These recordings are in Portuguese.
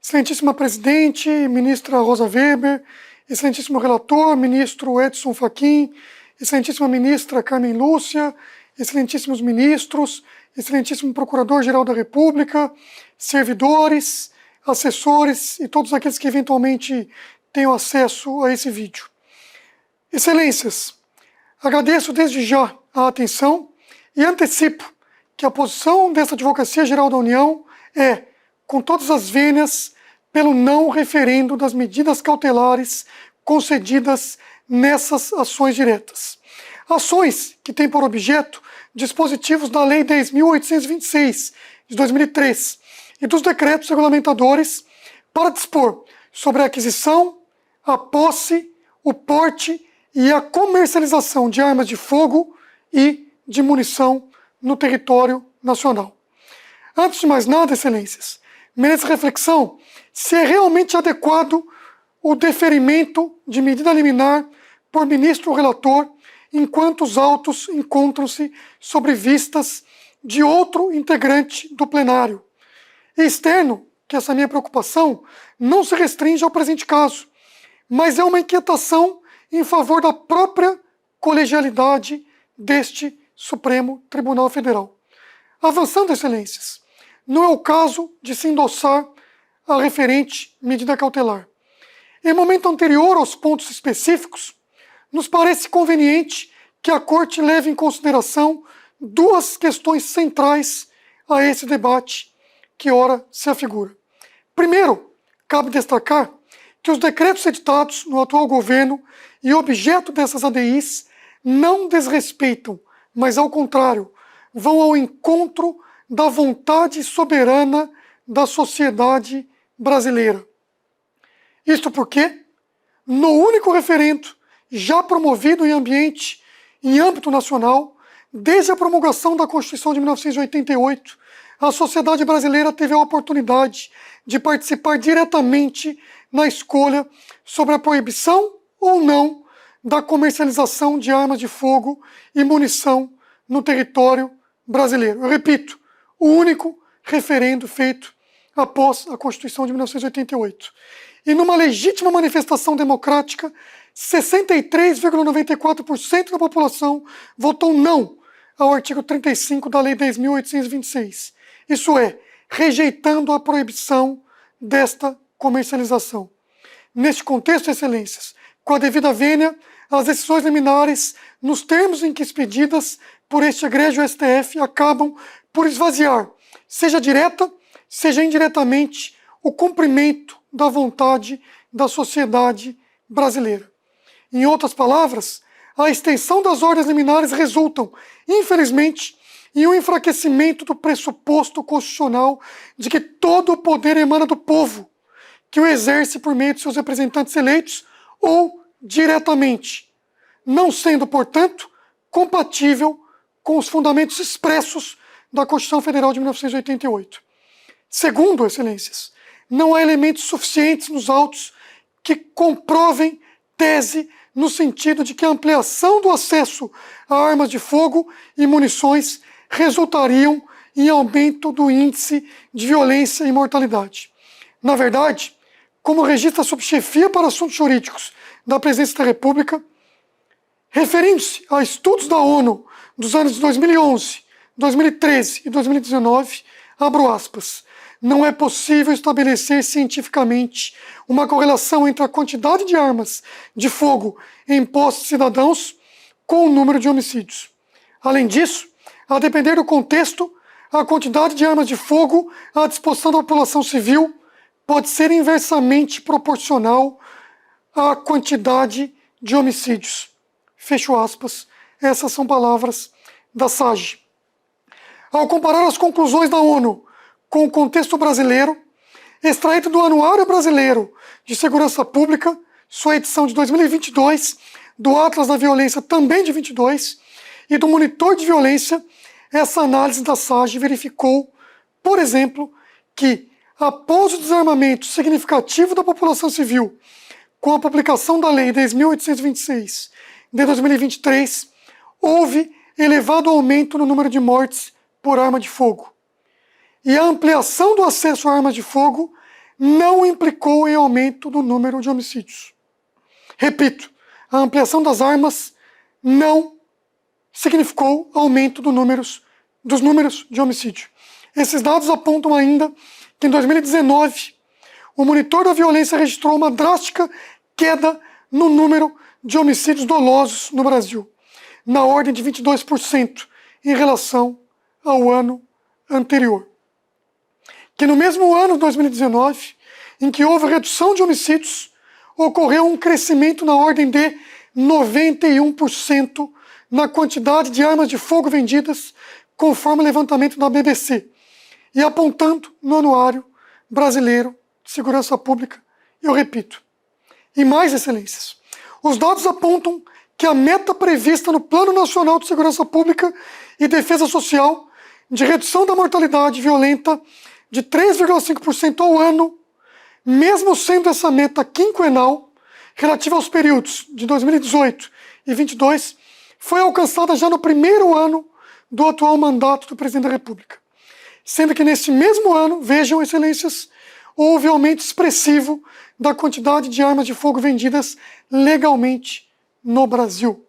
excelentíssima presidente, ministra Rosa Weber, excelentíssimo relator, ministro Edson Fachin, excelentíssima ministra Carmen Lúcia, excelentíssimos ministros, excelentíssimo procurador-geral da República, servidores, assessores e todos aqueles que eventualmente tenham acesso a esse vídeo. Excelências, agradeço desde já a atenção e antecipo que a posição dessa Advocacia Geral da União é, com todas as vênias, pelo não referendo das medidas cautelares concedidas nessas ações diretas. Ações que têm por objeto dispositivos da Lei 10.826, de 2003, e dos decretos regulamentadores para dispor sobre a aquisição, a posse, o porte e a comercialização de armas de fogo e de munição no território nacional. Antes de mais nada, excelências, merece reflexão se é realmente adequado o deferimento de medida liminar por ministro relator enquanto os autos encontram-se sobre vistas de outro integrante do plenário. E externo que essa minha preocupação não se restringe ao presente caso, mas é uma inquietação em favor da própria colegialidade deste Supremo Tribunal Federal. Avançando, excelências, não é o caso de se endossar a referente medida cautelar. Em momento anterior aos pontos específicos, nos parece conveniente que a Corte leve em consideração duas questões centrais a esse debate que ora se afigura. Primeiro, cabe destacar que os decretos editados no atual governo e objeto dessas ADIs não desrespeitam, mas ao contrário, vão ao encontro da vontade soberana da sociedade brasileira. Isto porque, no único referendo já promovido em âmbito nacional, desde a promulgação da Constituição de 1988, a sociedade brasileira teve a oportunidade de participar diretamente na escolha sobre a proibição ou não da comercialização de armas de fogo e munição no território brasileiro. Eu repito, o único referendo feito após a Constituição de 1988. E numa legítima manifestação democrática, 63,94% da população votou não ao artigo 35 da Lei 10.826. Isso é, rejeitando a proibição desta comercialização. Neste contexto, excelências, com a devida vênia, as decisões liminares, nos termos em que expedidas por este egrégio STF, acabam por esvaziar, seja direta, seja indiretamente, o cumprimento da vontade da sociedade brasileira. Em outras palavras, a extensão das ordens liminares resultam, infelizmente, em um enfraquecimento do pressuposto constitucional de que todo o poder emana do povo, que o exerce por meio de seus representantes eleitos ou diretamente, não sendo, portanto, compatível com os fundamentos expressos da Constituição Federal de 1988. Segundo, excelências, não há elementos suficientes nos autos que comprovem tese no sentido de que a ampliação do acesso a armas de fogo e munições resultariam em aumento do índice de violência e mortalidade. Na verdade, como registra a Subchefia para Assuntos Jurídicos da Presidência da República, referindo-se a estudos da ONU dos anos de 2011, 2013 e 2019, abro aspas, não é possível estabelecer cientificamente uma correlação entre a quantidade de armas de fogo em posse de cidadãos com o número de homicídios. Além disso, a depender do contexto, a quantidade de armas de fogo à disposição da população civil pode ser inversamente proporcional à quantidade de homicídios. Fecho aspas. Essas são palavras da SAGE. Ao comparar as conclusões da ONU com o contexto brasileiro, extraído do Anuário Brasileiro de Segurança Pública, sua edição de 2022, do Atlas da Violência, também de 22, e do Monitor de Violência, essa análise da SAGE verificou, por exemplo, que, após o desarmamento significativo da população civil, com a publicação da Lei 10.826 de 2023, houve elevado aumento no número de mortes por arma de fogo. E a ampliação do acesso a armas de fogo não implicou em aumento do número de homicídios. Repito, a ampliação das armas não significou aumento dos números de homicídio. Esses dados apontam ainda que em 2019, o monitor da violência registrou uma drástica queda no número de homicídios dolosos no Brasil, na ordem de 22% em relação ao ano anterior. Que no mesmo ano de 2019, em que houve redução de homicídios, ocorreu um crescimento na ordem de 91% na quantidade de armas de fogo vendidas, conforme o levantamento da BBC, e apontando no Anuário Brasileiro de Segurança Pública, eu repito. E mais, excelências, os dados apontam que a meta prevista no Plano Nacional de Segurança Pública e Defesa Social de redução da mortalidade violenta de 3,5% ao ano, mesmo sendo essa meta quinquenal, relativa aos períodos de 2018 e 2022, foi alcançada já no primeiro ano do atual mandato do Presidente da República. Sendo que neste mesmo ano, vejam, excelências, houve aumento expressivo da quantidade de armas de fogo vendidas legalmente no Brasil.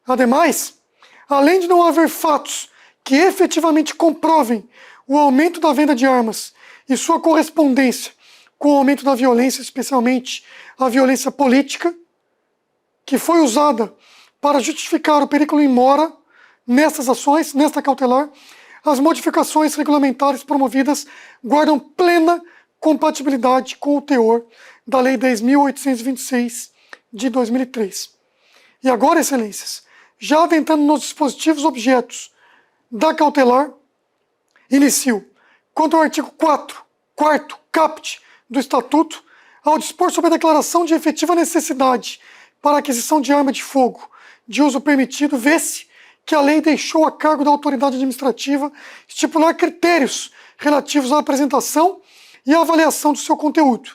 Ademais, além de não haver fatos que efetivamente comprovem o aumento da venda de armas e sua correspondência com o aumento da violência, especialmente a violência política, que foi usada para justificar o perigo in mora nessas ações, nesta cautelar, as modificações regulamentares promovidas guardam plena compatibilidade com o teor da Lei 10.826 de 2003. E agora, excelências, já adentrando nos dispositivos objetos da cautelar, inicio contra o artigo 4º caput do Estatuto, ao dispor sobre a declaração de efetiva necessidade para a aquisição de arma de fogo de uso permitido, vê-se que a lei deixou a cargo da autoridade administrativa estipular critérios relativos à apresentação e à avaliação do seu conteúdo.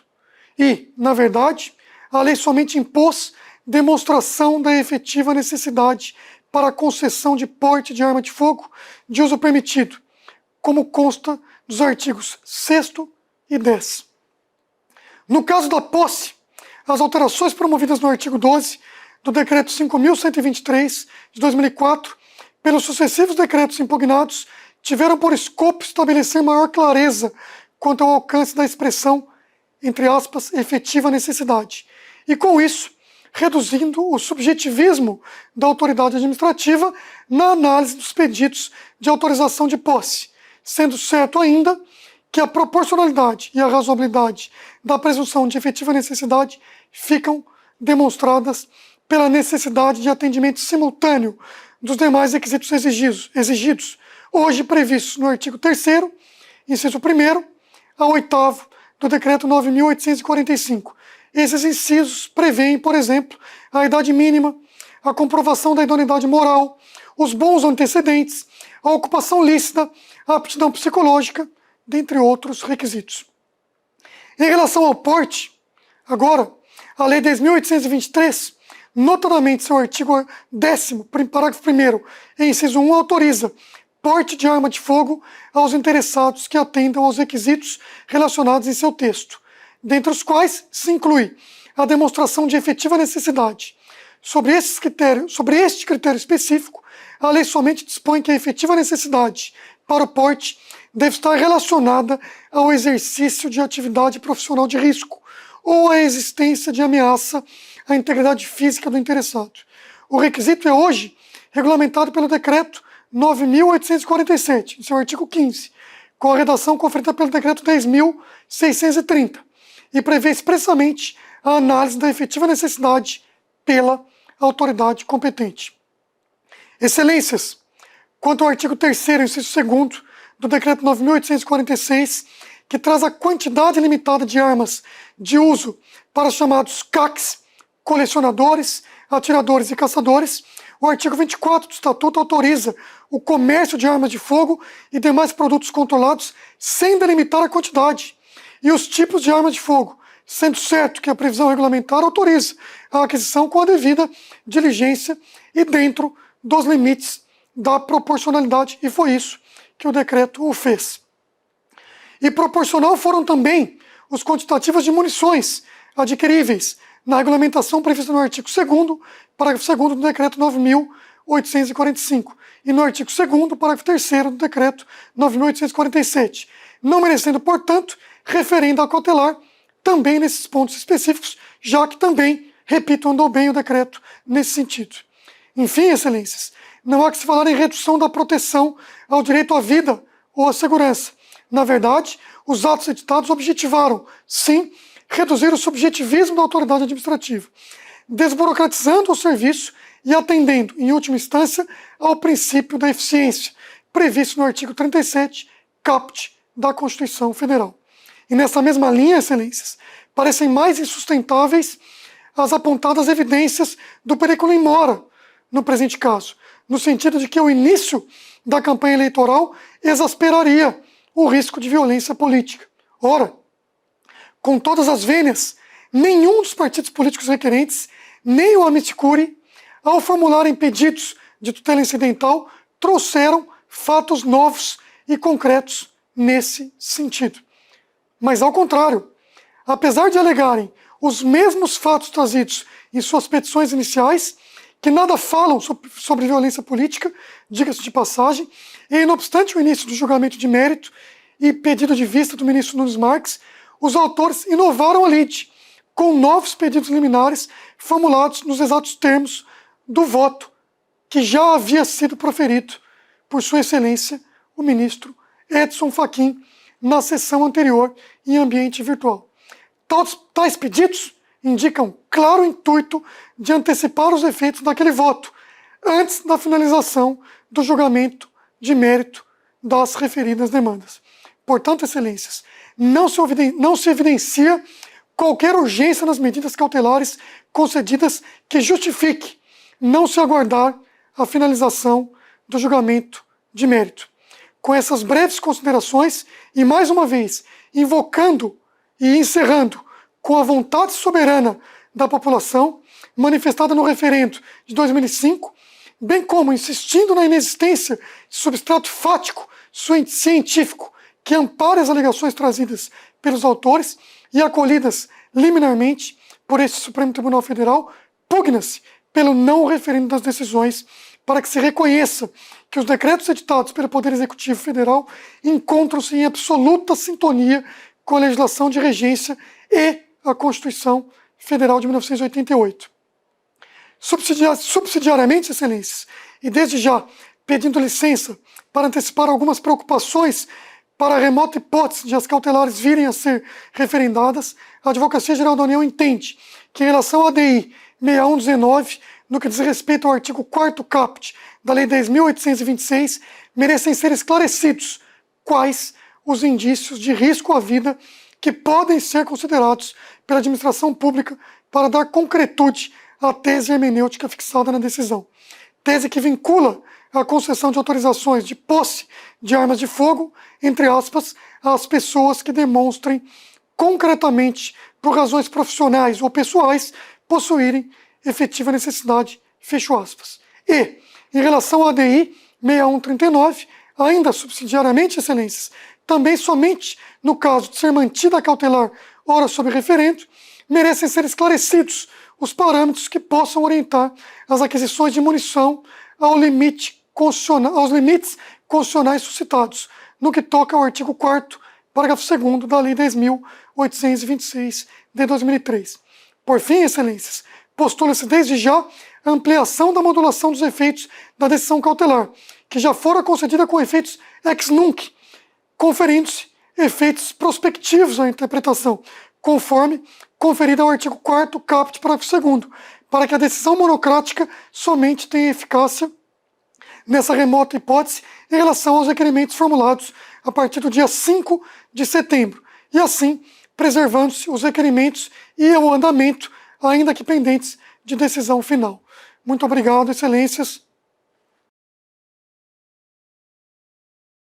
E, na verdade, a lei somente impôs demonstração da efetiva necessidade para a concessão de porte de arma de fogo de uso permitido, como consta dos artigos 6º e 10º. No caso da posse, as alterações promovidas no artigo 12 do Decreto 5.123 de 2004, pelos sucessivos decretos impugnados, tiveram por escopo estabelecer maior clareza quanto ao alcance da expressão, entre aspas, efetiva necessidade, e com isso, reduzindo o subjetivismo da autoridade administrativa na análise dos pedidos de autorização de posse, sendo certo ainda que a proporcionalidade e a razoabilidade da presunção de efetiva necessidade ficam demonstradas pela necessidade de atendimento simultâneo dos demais requisitos exigidos, hoje previstos no artigo 3º, inciso 1º, a 8º do Decreto 9.845. Esses incisos prevêem, por exemplo, a idade mínima, a comprovação da idoneidade moral, os bons antecedentes, a ocupação lícita, a aptidão psicológica, dentre outros requisitos. Em relação ao porte, agora, a Lei 10.823, notadamente seu artigo 10º, parágrafo 1º, inciso 1, autoriza porte de arma de fogo aos interessados que atendam aos requisitos relacionados em seu texto, dentre os quais se inclui a demonstração de efetiva necessidade. Sobre este critério específico, a lei somente dispõe que a efetiva necessidade para o porte deve estar relacionada ao exercício de atividade profissional de risco ou à existência de ameaça à integridade física do interessado. O requisito é hoje regulamentado pelo Decreto 9.847, em seu artigo 15, com a redação conferida pelo Decreto 10.630, e prevê expressamente a análise da efetiva necessidade pela autoridade competente. Excelências, quanto ao artigo 3º, inciso 2º, do Decreto 9.846, que traz a quantidade limitada de armas de uso para os chamados CACs, colecionadores, atiradores e caçadores, o artigo 24 do Estatuto autoriza o comércio de armas de fogo e demais produtos controlados sem delimitar a quantidade e os tipos de armas de fogo, sendo certo que a previsão regulamentar autoriza a aquisição com a devida diligência e dentro dos limites da proporcionalidade, e foi isso que o decreto o fez. E proporcional foram também os quantitativos de munições adquiríveis na regulamentação prevista no artigo 2º, parágrafo 2º do Decreto 9.845 e no artigo 2º, parágrafo 3º do Decreto 9.847, não merecendo, portanto, referenda cautelar também nesses pontos específicos, já que também, repito, andou bem o decreto nesse sentido. Enfim, excelências, não há que se falar em redução da proteção ao direito à vida ou à segurança. Na verdade, os atos editados objetivaram, sim, reduzir o subjetivismo da autoridade administrativa, desburocratizando o serviço e atendendo, em última instância, ao princípio da eficiência, previsto no artigo 37, caput da Constituição Federal. E nessa mesma linha, excelências, parecem mais insustentáveis as apontadas evidências do periculum in mora, no presente caso, no sentido de que o início da campanha eleitoral exasperaria o risco de violência política. Ora, com todas as vênias, nenhum dos partidos políticos requerentes, nem o Amici Curiae, ao formularem pedidos de tutela incidental, trouxeram fatos novos e concretos nesse sentido. Mas, ao contrário, apesar de alegarem os mesmos fatos trazidos em suas petições iniciais, que nada falam sobre violência política, diga-se de passagem, e não obstante o início do julgamento de mérito e pedido de vista do ministro Nunes Marques, os autores inovaram a lide, com novos pedidos liminares formulados nos exatos termos do voto que já havia sido proferido por Sua Excelência, o ministro Edson Fachin, na sessão anterior em ambiente virtual. Tais pedidos indicam claro intuito de antecipar os efeitos daquele voto, antes da finalização do julgamento de mérito das referidas demandas. Portanto, excelências, não se evidencia qualquer urgência nas medidas cautelares concedidas que justifique não se aguardar a finalização do julgamento de mérito. Com essas breves considerações, e mais uma vez, invocando e encerrando com a vontade soberana da população, manifestada no referendo de 2005, bem como insistindo na inexistência de substrato fático científico que ampare as alegações trazidas pelos autores e acolhidas liminarmente por este Supremo Tribunal Federal, pugna-se pelo não referendo das decisões para que se reconheça que os decretos editados pelo Poder Executivo Federal encontram-se em absoluta sintonia com a legislação de regência e a Constituição Federal de 1988. Subsidiariamente, excelências, e desde já pedindo licença para antecipar algumas preocupações para a remota hipótese de as cautelares virem a ser referendadas, a Advocacia Geral da União entende que, em relação à ADI 6119, no que diz respeito ao artigo 4º caput da Lei 10.826, merecem ser esclarecidos quais os indícios de risco à vida que podem ser considerados pela administração pública para dar concretude à tese hermenêutica fixada na decisão. Tese que vincula a concessão de autorizações de posse de armas de fogo, entre aspas, às pessoas que demonstrem concretamente, por razões profissionais ou pessoais, possuírem efetiva necessidade, fecho aspas. E, em relação à ADI 6139, ainda subsidiariamente, excelências, também somente no caso de ser mantida a cautelar ora sob referendo, merecem ser esclarecidos os parâmetros que possam orientar as aquisições de munição aos limites constitucionais suscitados, no que toca ao artigo 4º, parágrafo 2º da Lei 10.826 de 2003. Por fim, excelências, postula-se desde já a ampliação da modulação dos efeitos da decisão cautelar, que já fora concedida com efeitos ex nunc, conferindo-se efeitos prospectivos à interpretação, conforme conferida ao artigo 4º caput, parágrafo 2º, para que a decisão monocrática somente tenha eficácia nessa remota hipótese em relação aos requerimentos formulados a partir do dia 5 de setembro, e assim preservando-se os requerimentos e o andamento, ainda que pendentes, de decisão final. Muito obrigado, excelências.